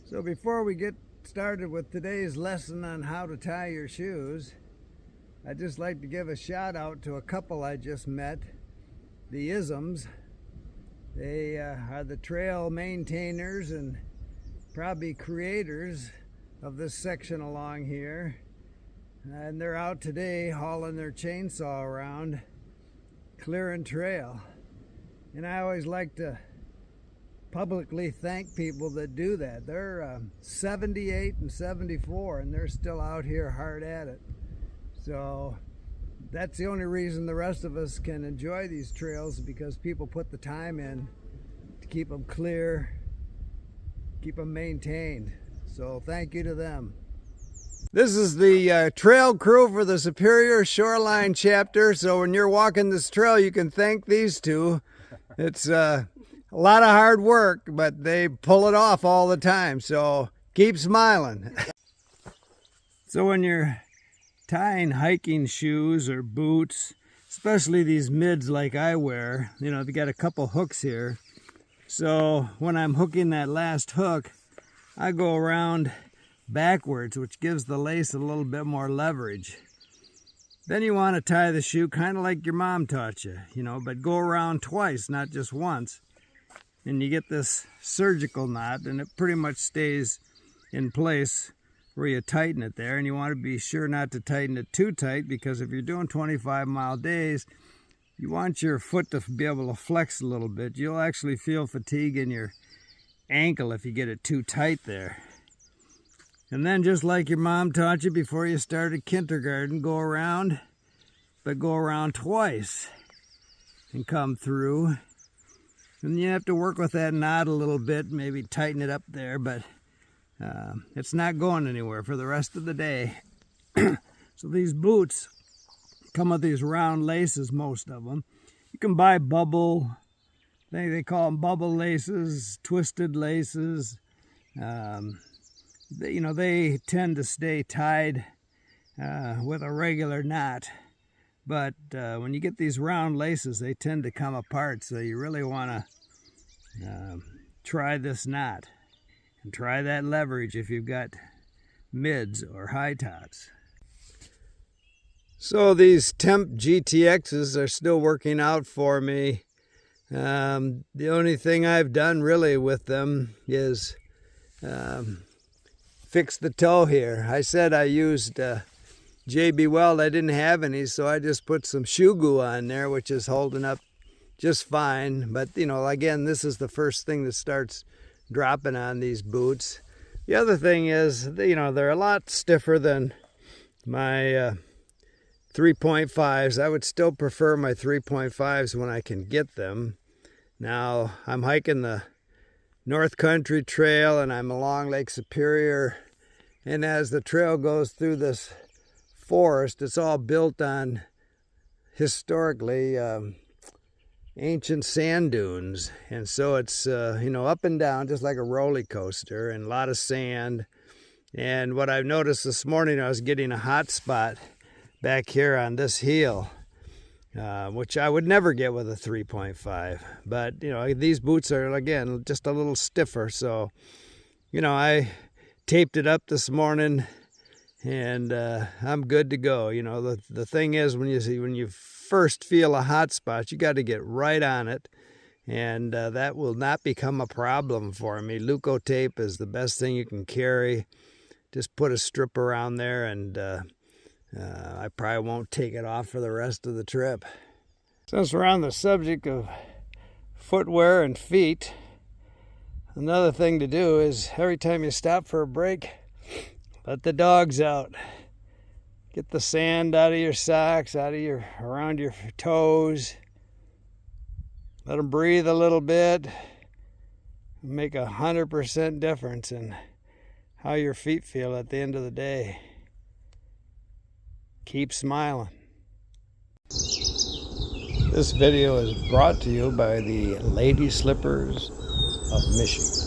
So before we get started with today's lesson on how to tie your shoes, I'd just like to give a shout out to a couple I just met, the Isms. They are the trail maintainers and probably creators of this section along here. And they're out today hauling their chainsaw around, clearing trail. And I always like to publicly thank people that do that. They're 78 and 74 and they're still out here hard at it. So that's the only reason the rest of us can enjoy these trails, because people put the time in to keep them clear, keep them maintained. So thank you to them. This is the trail crew for the Superior Shoreline chapter. So when you're walking this trail, you can thank these two. It's a lot of hard work, but they pull it off all the time. So keep smiling. So when you're tying hiking shoes or boots, especially these mids like I wear, you know, they got a couple hooks here. So when I'm hooking that last hook, I go around backwards, which gives the lace a little bit more leverage. Then you want to tie the shoe kind of like your mom taught you, you know, but go around twice, not just once. And you get this surgical knot, and it pretty much stays in place where you tighten it there. And you want to be sure not to tighten it too tight, because if you're doing 25-mile days, you want your foot to be able to flex a little bit. You'll actually feel fatigue in your ankle if you get it too tight there. And then, just like your mom taught you before you started kindergarten, go around, but go around twice and come through. And you have to work with that knot a little bit, maybe tighten it up there, but it's not going anywhere for the rest of the day. So these boots come with these round laces, most of them. You can buy bubble, they call them bubble laces, twisted laces. You know, they tend to stay tied with a regular knot. But when you get these round laces, they tend to come apart. So you really want to try this knot and try that leverage if you've got mids or high tops. So these Temp GTXs are still working out for me. The only thing I've done really with them is fix the toe here. I said I used JB Weld. I didn't have any, so I just put some shoe glue on there, which is holding up just fine. But, you know, again, this is the first thing that starts dropping on these boots. The other thing is, you know, they're a lot stiffer than my 3.5s. I would still prefer my 3.5s when I can get them. Now, I'm hiking the North Country Trail and I'm along Lake Superior, and as the trail goes through this forest, it's all built on historically ancient sand dunes, and so it's you know, up and down just like a roller coaster, and a lot of sand. And what I've noticed this morning, I was getting a hot spot back here on this heel, which I would never get with a 3.5. But, you know, these boots are, again, just a little stiffer. So, you know, I taped it up this morning, and I'm good to go. You know, the thing is, when you first feel a hot spot, you got to get right on it, and that will not become a problem for me. Leuco tape is the best thing you can carry. Just put a strip around there, and I probably won't take it off for the rest of the trip. Since we're on the subject of footwear and feet, another thing to do is every time you stop for a break, let the dogs out. Get the sand out of your socks, around your toes. Let them breathe a little bit. Make 100% difference in how your feet feel at the end of the day. Keep smiling. This video is brought to you by the Lady Slippers of Michigan.